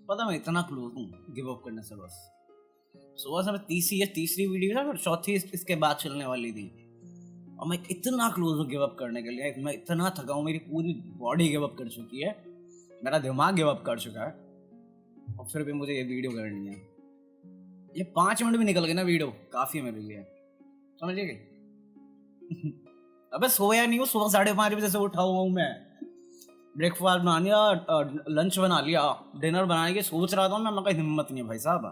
पता मैं इतना क्लोज हूँ गिव अप करने से। बस सुबह से मैं तीसरी वीडियो था, चौथी इसके बाद चलने वाली थी, और मैं इतना क्लोज हूँ गिव अप करने के लिए। मैं इतना थका हूँ, मेरी पूरी बॉडी गिव अप कर चुकी है, मेरा दिमाग गिव अप कर चुका है, और फिर भी मुझे ये वीडियो करनी है। ये 5 मिनट भी निकल गए ना वीडियो, काफी है मेरे लिए, समझ गए। अबे सोया नहीं हूँ, सुबह 5:30 बजे से उठा हुआ हूँ मैं। ब्रेकफास्ट बना लिया, लंच बना लिया, डिनर बनाने की सोच रहा था मैं, मगर हिम्मत नहीं है भाई साहब।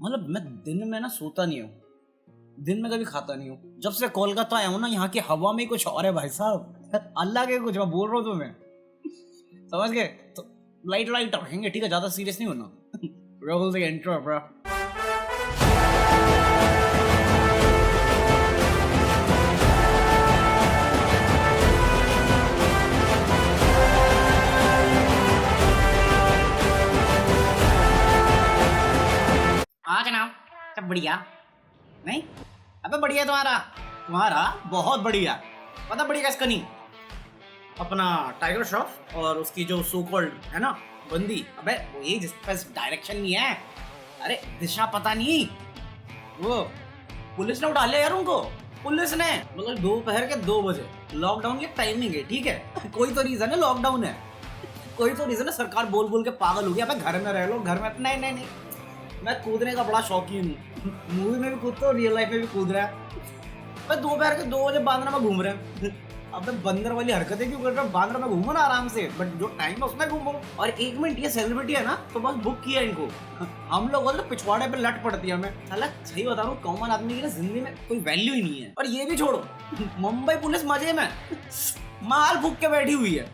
मतलब मैं दिन में ना सोता नहीं हूँ, दिन में कभी खाता नहीं हूँ। जब से कोलकाता आया हूँ ना, यहाँ की हवा में कुछ और है भाई साहब, अल्लाह के कुछ मैं बोल रहा हूँ तुम्हें, समझ गए। तो लाइट रखेंगे, ठीक है, ज्यादा सीरियस नहीं होना। Roll the intro bro. हाँ जनाब, सब बढ़िया नहीं? अबे बढ़िया तुम्हारा बहुत बढ़िया। पता बढ़िया इसका नहीं, अपना टाइगर श्रॉफ और उसकी जो सो कॉल्ड है ना बंदी, अबे वही जिस पर डायरेक्शन नहीं है, अरे दिशा पता नहीं, वो पुलिस ने उठा लिया यार उनको। पुलिस ने मतलब दोपहर के 2 बजे, लॉकडाउन की टाइमिंग है, ठीक है। कोई तो रीजन है, लॉकडाउन है, कोई तो रीजन है, सरकार बोल के पागल हो गया, अबे घर में रह लो, घर में। नहीं, मैं कूदने का बड़ा शौकीन हूँ, मूवी में भी कूदता हूँ, रियल लाइफ में भी कूद रहा है। मैं दोपहर के 2 बजे बांद्रा में घूम रहे हैं। अब मैं बंदर वाली हरकतें क्यों कर रहा हूँ? बांद्रा में घूमो ना आराम से, बट जो टाइम है उसमें घूमो। और 1 मिनट, ये सेलिब्रिटी है ना, तो बस बुक किया इनको। हम लोग बोलते पिछवाड़े पे लट पड़ती है हमें। हालांकि सही बता रहा हूँ, कॉमन आदमी की ना जिंदगी में कोई वैल्यू ही नहीं है। और ये भी छोड़ो, मुंबई पुलिस मजे में माल बुक के बैठी हुई है।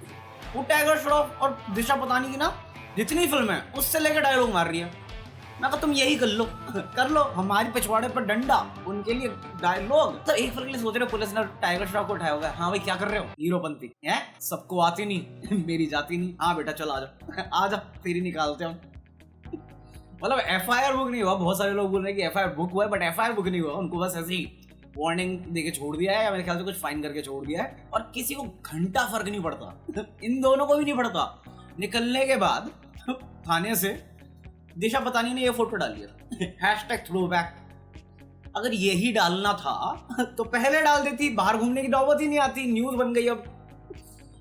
वो टाइगर श्रॉफ और दिशा पतानी की ना जितनी फिल्म है उससे लेकर डायलॉग मार रही है। मैं कहता तुम यही कर लो हमारी पिछवाड़े पर डंडा, उनके लिए डायलॉग। तो एक फर्क के लिए सोच रहे हो पुलिस ने टाइगर श्रॉफ को उठाया होगा। हाँ भाई क्या कर रहे हो, हीरोपंती है, सबको आती नहीं, मेरी जाती नहीं। हाँ बेटा चल आ जा तेरी निकालते हम। मतलब FIR बुक नहीं हुआ, बहुत सारे लोग बोल रहे हैं कि FIR बुक हुआ है, बट FIR बुक नहीं हुआ, उनको बस ऐसे ही वार्निंग देके छोड़ दिया है, या मेरे ख्याल से कुछ फाइन करके छोड़ दिया है। और किसी को घंटा फर्क नहीं पड़ता, इन दोनों को भी नहीं पड़ता। निकलने के बाद थाने से दिशा पतानी ने ये फोटो डाली है, #throwback। अगर यही डालना था तो पहले डाल देती, बाहर घूमने की नौबत ही नहीं आती, न्यूज बन गई अब।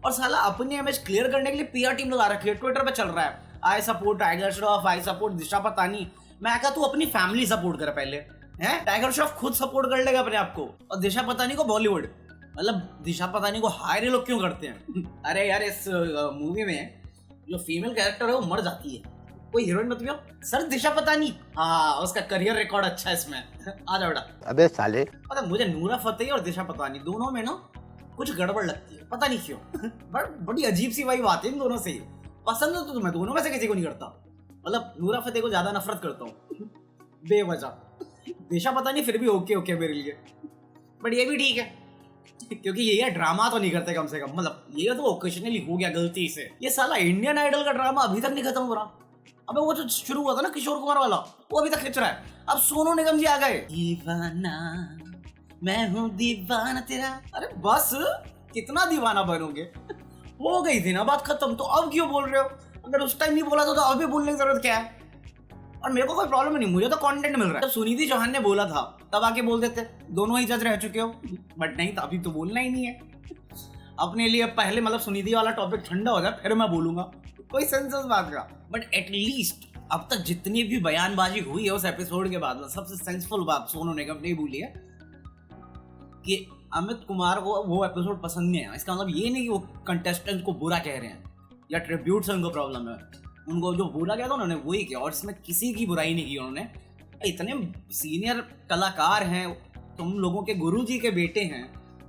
और साला अपनी इमेज क्लियर करने के लिए PR टीम लगा रखी है, ट्विटर पे चल रहा है, I support Tiger Shroff, I support Disha Patani. मैं कहा तू अपनी फैमिली सपोर्ट कर पहले, है टाइगर श्रॉफ खुद सपोर्ट कर लेगा अपने आप को, और दिशा पतानी को बॉलीवुड। मतलब दिशा पतानी को हायर लोग क्यों करते हैं? अरे यार इस मूवी में जो फीमेल कैरेक्टर है वो मर जाती है, कोई हीरोइन मत हो सर, दिशा पतानी। हाँ उसका करियर रिकॉर्ड अच्छा है इसमें। आ जा बेटा। अबे साले, पता मुझे नूरा फतेही और दिशा पतानी दोनों में ना कुछ गड़बड़ लगती है, पता नहीं क्यों। बट बड़ी अजीब सी वाइब आती है इन दोनों से ही। पसंद तो मैं दोनों में से किसी को नहीं करता, मतलब नूरा फतेही को ज्यादा नफरत करता हूँ बेवजह। दिशा पतानी फिर भी ओके मेरे लिए, बट ये भी ठीक है क्योंकि ये ड्रामा तो नहीं करते कम से कम। मतलब ये तो ओकेशनली हो गया गलती से। ये साला इंडियन आइडल का ड्रामा अभी तक नहीं खत्म हो रहा। अबे वो जो शुरू हुआ था ना किशोर कुमार वाला, वो अभी तक खिंच रहा है। अब सोनू निगम जी आ गए, दीवाना मैं हूँ दीवाना तेरा। अरे बस कितना दीवाना बनोगे, हो गई थी ना बात खत्म, तो अब क्यों बोल रहे हो? अगर उस टाइम नहीं बोला तो अभी बोलने की जरूरत क्या है? और मेरे को कोई प्रॉब्लम नहीं, मुझे तो कंटेंट मिल रहा है। जब सुनिधि चौहान ने बोला था तब आके बोल देते, दोनों ही जज रह चुके हो, बट नहीं, तो अभी तो बोलना ही नहीं है अपने लिए। पहले मतलब सुनिधि वाला टॉपिक ठंडा हो जाए फिर मैं बोलूंगा, कोई सेंस उस बात का। बट एटलीस्ट अब तक जितनी भी बयानबाजी हुई है उस एपिसोड के बाद, सबसे सेंसफुल बात सोनू निगम ने बोली है कि अमित कुमार को वो एपिसोड पसंद नहीं आया। इसका मतलब ये नहीं कि वो कंटेस्टेंट को बुरा कह रहे हैं या ट्रिब्यूट से उनको प्रॉब्लम है, उनको जो बुरा किया था उन्होंने वही किया, और इसमें किसी की बुराई नहीं की उन्होंने। इतने सीनियर कलाकार हैं, तुम लोगों के गुरुजी के बेटे हैं,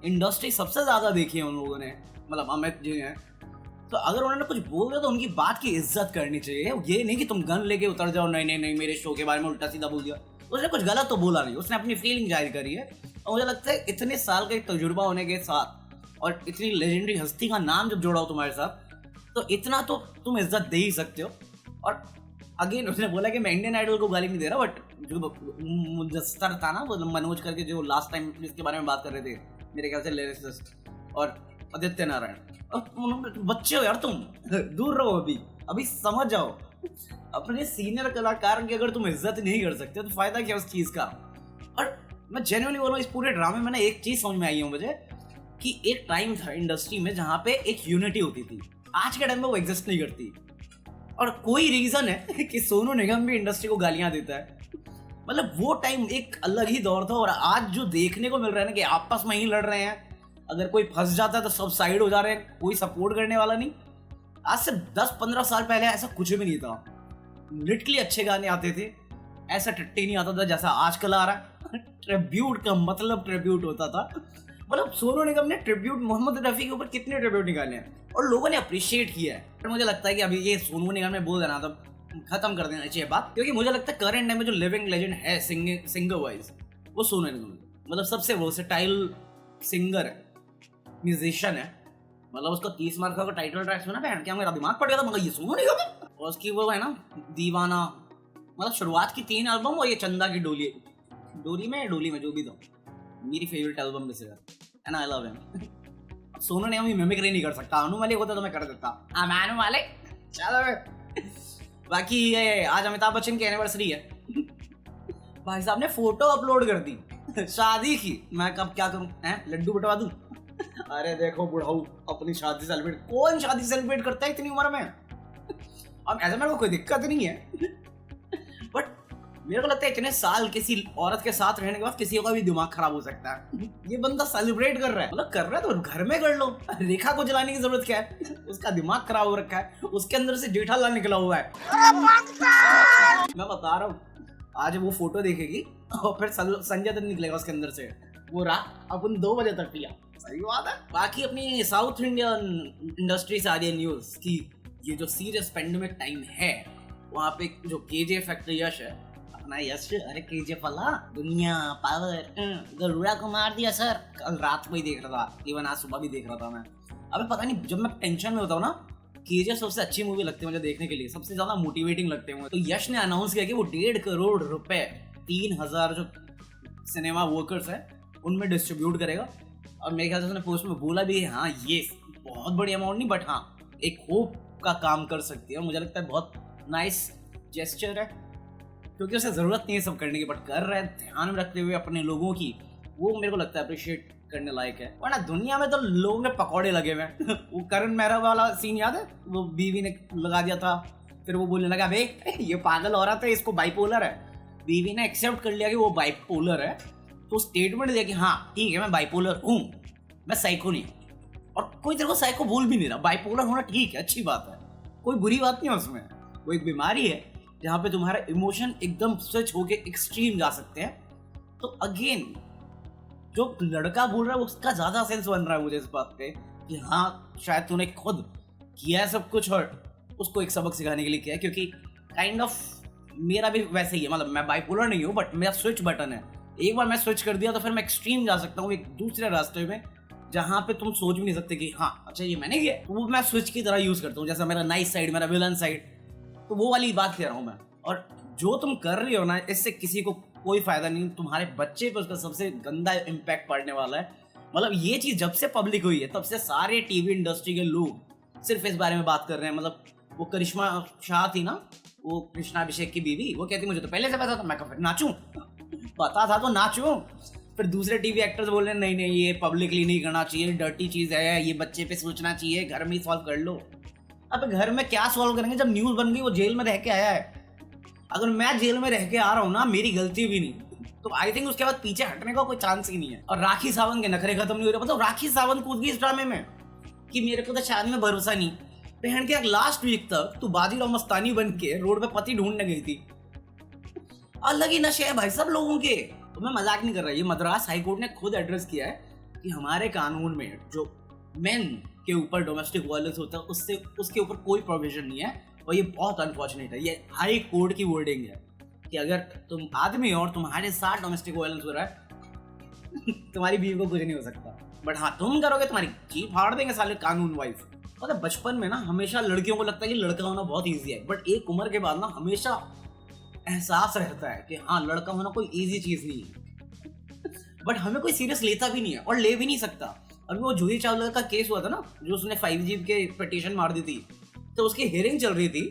इंडस्ट्री सबसे ज्यादा देखी है उन लोगों ने, मतलब अमित जी हैं। तो अगर उन्होंने कुछ बोल दिया तो उनकी बात की इज्जत करनी चाहिए, ये नहीं कि तुम गन लेके उतर जाओ, नहीं मेरे शो के बारे में उल्टा सीधा बोल दिया। उसने कुछ गलत तो बोला नहीं, उसने अपनी फीलिंग जाहिर करी है। और मुझे लगता है इतने साल का तजुर्बा होने के साथ और इतनी लेजेंडरी हस्ती का नाम जब जोड़ा हो तुम्हारे साथ, तो इतना तो तुम इज्जत दे ही सकते हो। और अगेन उसने बोला कि मैं इंडियन आइडल को गाली नहीं दे रहा, बट जो मुजस्तर था ना वो मनोज करके, जो लास्ट टाइम जिसके बारे में बात कर रहे थे, मेरे ख्याल से लिरिसिस्ट, और आदित्य नारायण, और बच्चे हो यार तुम, दूर रहो, अभी समझ जाओ। अपने सीनियर कलाकार की अगर तुम इज्जत नहीं कर सकते तो फायदा क्या उस चीज का। और मैं जेन्युइनली बोल रहा हूँ, इस पूरे ड्रामे में ना एक चीज समझ में आई है मुझे कि एक टाइम था इंडस्ट्री में जहां पे एक यूनिटी होती थी। आज के टाइम में वो एग्जिस्ट नहीं करती। और कोई रीजन है कि सोनू निगम भी इंडस्ट्री को गालियां देता है। मतलब वो टाइम एक अलग ही दौर था। और आज जो देखने को मिल रहा है ना कि आपस में ही लड़ रहे हैं, अगर कोई फंस जाता है तो सब साइड हो जा रहे हैं, कोई सपोर्ट करने वाला नहीं। आज से 10-15 साल पहले ऐसा कुछ भी नहीं था। लिटरली अच्छे गाने आते थे, ऐसा टट्टी नहीं आता था जैसा आजकल आ रहा है। ट्रिब्यूट का मतलब ट्रिब्यूट होता था। मतलब सोनू निगम ने ट्रिब्यूट मोहम्मद रफी के ऊपर कितने ट्रिब्यूट निकाले हैं और लोगों ने अप्रिशिएट किया है। पर मुझे लगता है कि अभी ये सोनू निगम ने बोल देना था, खत्म कर देना चाहिए बात। क्योंकि मुझे लगता है करंट टाइम में जो लिविंग लेजेंड है सिंगर वाइज, वो सोनू निगम है। मतलब सबसे वर्सेटाइल सिंगर है, म्यूजिशियन है। मतलब उसका 30 मार्क का टाइटल ट्रैक सुना पहन के मेरा दिमाग पड़ गया था, मगर ये सोनू निगम है। और उसकी वो है ना दीवाना, मतलब शुरुआत की 3 एल्बम और ये चंदा की डोली में जो भी था, मेरी फेवरेट एल्बम में से है and I love him. Sonu Nigam भी मिमिक्री नहीं कर सकता। अनु वाले होता तो मैं कर देता। अनु वाले चलो। बाकी ये आज अमिताभ बच्चन की एनिवर्सरी है। भाई साहब ने फोटो अपलोड कर दी शादी की। मैं कब क्या करूं, लड्डू बटवा दूं? अरे देखो बुढ़ाऊ, अपनी शादी सेलिब्रेट, कौन शादी सेलिब्रेट करता है इतनी उम्र में? अब ऐसा मेरे को कोई दिक्कत नहीं है, बट मेरे को लगता है इतने साल किसी औरत के साथ रहने के बाद किसी का भी दिमाग खराब हो सकता है। ये बंदा सेलिब्रेट कर रहा है, मतलब कर रहा है तो घर में कर लो। रेखा को जलाने की जरूरत क्या है? उसका दिमाग खराब हो रखा है, उसके अंदर से जेठालाल निकला हुआ है। मैं बता रहा हूँ, आज वो फोटो देखेगी और फिर संजय दत्त निकलेगा उसके अंदर से। वो रात अपन 2 बजे तक पिया। सही बात है। बाकी अपनी साउथ इंडियन इंडस्ट्री से आ रही है न्यूज की ये जो सीरियस पेंडेमिक टाइम है, वहाँ पे जो केजीएफ एक्टर यश है, अपना यश, अरे केजीएफ वाला दुनिया पावर गरुड़ा को मार दिया सर। कल रात को ही देख रहा था, इवन आज सुबह भी देख रहा था मैं। अबे पता नहीं, जब मैं टेंशन में होता हूँ ना, केजीएफ सबसे अच्छी मूवी लगती है मुझे देखने के लिए, सबसे ज्यादा मोटिवेटिंग लगते हैं। तो यश ने अनाउंस किया कि वो 1.5 करोड़ रुपए 3000 जो सिनेमा वर्कर्स है उनमें डिस्ट्रीब्यूट करेगा। और मेरे ख्याल से उसने पोस्ट में बोला भी है, हाँ ये बहुत बड़ी अमाउंट नहीं, बट हाँ एक होप का काम कर सकती है। और मुझे लगता है बहुत नाइस जेस्चर है, क्योंकि उसे जरूरत नहीं है सब करने की, बट कर रहा है ध्यान में रखते हुए अपने लोगों की। वो मेरे को लगता है अप्रिशिएट करने लायक है। वरना दुनिया में तो लोगों के पकौड़े लगे हुए हैं। वो करण मेहरा वाला सीन याद है? वो बीवी ने लगा दिया था, फिर वो बोलने लगा भाई ये पागल औरत है, इसको बाइपोलर है। बीवी ने एक्सेप्ट कर लिया कि वो बाइपोलर है, तो स्टेटमेंट दिया कि हाँ ठीक है मैं बाइपोलर हूँ, मैं साइको नहीं। और कोई तेरे को साइको बोल भी नहीं रहा। बाइपोलर होना ठीक है, अच्छी बात है, कोई बुरी बात नहीं है उसमें। वो एक बीमारी है जहाँ पे तुम्हारा इमोशन एकदम स्विच होके एक्सट्रीम जा सकते हैं। तो अगेन जो लड़का बोल रहा है उसका ज्यादा सेंस बन रहा है मुझे इस बात पे कि हाँ शायद तूने खुद किया है सब कुछ और उसको एक सबक सिखाने के लिए किया है। क्योंकि काइंड ऑफ मेरा भी वैसे ही है, मतलब मैं बाइपोलर नहीं हूँ, बट मेरा स्विच बटन है। एक बार मैं स्विच कर दिया तो फिर मैं एक्सट्रीम जा सकता हूँ एक दूसरे रास्ते में, जहाँ पे तुम सोच भी नहीं सकते कि हाँ अच्छा ये मैंने किया। वो मैं स्विच की तरह यूज करता हूँ, जैसा मेरा नाइस साइड, मेरा विलन साइड। तो वो वाली बात कह रहा हूँ मैं। और जो तुम कर रही हो ना, इससे किसी को कोई फायदा नहीं, तुम्हारे बच्चे पे उसका सबसे गंदा इम्पैक्ट पड़ने वाला है। मतलब ये चीज जब से पब्लिक हुई है तब से सारे टीवी इंडस्ट्री के लोग सिर्फ इस बारे में बात कर रहे हैं। मतलब वो करिश्मा शाह थी ना, वो कृष्णा अभिषेक की बीवी, वो कहती मुझे तो पहले से पता था, मैं फिर नाचूं, पता था तो नाचूं। फिर दूसरे टीवी एक्टर्स बोल रहे नहीं नहीं ये पब्लिकली नहीं करना चाहिए, डर्टी चीज है, ये बच्चे पे सोचना चाहिए, घर में ही सॉल्व कर लो। अब घर में क्या सॉल्व करेंगे जब न्यूज बन गई वो जेल में रह के आया है। अगर मैं जेल में रह के आ रहा हूँ ना, मेरी गलती भी नहीं, तो आई थिंक उसके बाद पीछे हटने का कोई चांस ही नहीं है। और राखी सावंत के नखरे खत्म नहीं हो रहे। मतलब राखी सावंत कूद गई इस ड्रामे में कि मेरे को तो शादी में भरोसा नहीं। बहन के लास्ट वीक तक तू बाजीराव मस्तानी बन के रोड पे पति ढूंढने गई थी। अलग ही नशे है भाई सब लोगों के। तो मैं मजाक नहीं कर रहा, ये मद्रास हाईकोर्ट ने खुद एड्रेस किया है कि हमारे कानून में जो मेन के ऊपर डोमेस्टिक वायलेंस होता है उससे उसके ऊपर कोई प्रोविजन नहीं है। और ये बहुत अनफॉर्चुनेट है, ये हाई कोर्ट की वर्डिंग है कि अगर तुम आदमी हो और तुम्हारे साथ डोमेस्टिक वायलेंस हो रहा है तुम्हारी बीवी को कुछ नहीं हो सकता, बट हाँ तुम करोगे तुम्हारी जीभ फाड़ देंगे साले कानून वाइज। मतलब बचपन में ना हमेशा लड़कियों को लगता है कि लड़का होना बहुत ईजी है, बट एक उम्र के बाद ना हमेशा एहसास रहता है कि हाँ लड़का होना कोई ईजी चीज नहीं है। बट हमें कोई सीरियस लेता भी नहीं है और ले भी नहीं सकता। अभी वो जूही चावला का केस हुआ था ना, जो उसने 5G के पिटीशन मार दी थी, तो उसकी हियरिंग चल रही थी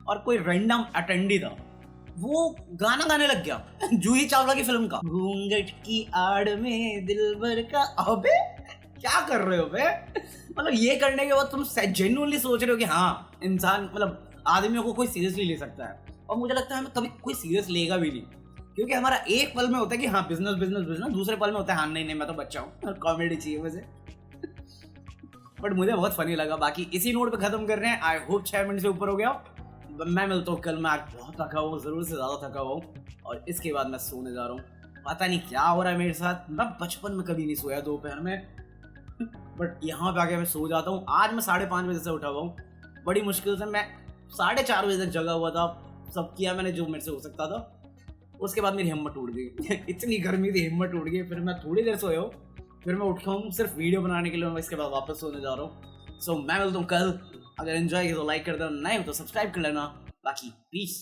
और कोई रैंडम अटेंडी था, वो गाना गाने लग गया जूही चावला की फिल्म का, घूंघट की आड़ में दिलबर का। अबे क्या कर रहे हो बे? मतलब ये करने के बाद तुम जेन्युइनली सोच रहे हो कि हाँ इंसान मतलब आदमियों को कोई सीरियसली ले सकता है, और मुझे लगता है हमें कभी कोई सीरियस लेगा भी नहीं, क्योंकि हमारा एक पल में होता है कि हाँ बिजनेस बिजनेस बिजनेस, दूसरे पल में होता है हाँ नहीं नहीं मैं तो बच्चा हूँ, कॉमेडी चाहिए मुझे। बट मुझे बहुत फनी लगा। बाकी इसी नोट पे खत्म कर रहे हैं। आई होप 6 मिनट से ऊपर हो गया। मैं मिलता हूँ कल। मैं आज बहुत थका हुआ, जरूर से ज्यादा थका हुआ हूँ, और इसके बाद मैं सोने जा रहा हूँ। पता नहीं क्या हो रहा है मेरे साथ, मैं बचपन में कभी नहीं सोया दोपहर में बट यहाँ पे आके मैं सो जाता हूँ। आज मैं 5:30 बजे से उठा हुआ हूँ, बड़ी मुश्किल से मैं 4:30 बजे तक जगा हुआ था। सब किया मैंने जो मेरे से हो सकता था, उसके बाद मेरी हिम्मत टूट गई इतनी गर्मी थी, हिम्मत टूट गई। फिर मैं थोड़ी देर सोया हूँ, फिर मैं उठा हूँ सिर्फ वीडियो बनाने के लिए, मैं इसके बाद वापस सोने जा रहा हूँ। सो मैं मिलता हूँ कल। अगर एंजॉय किया तो लाइक कर देना, नहीं हो तो सब्सक्राइब कर लेना। बाकी पीस।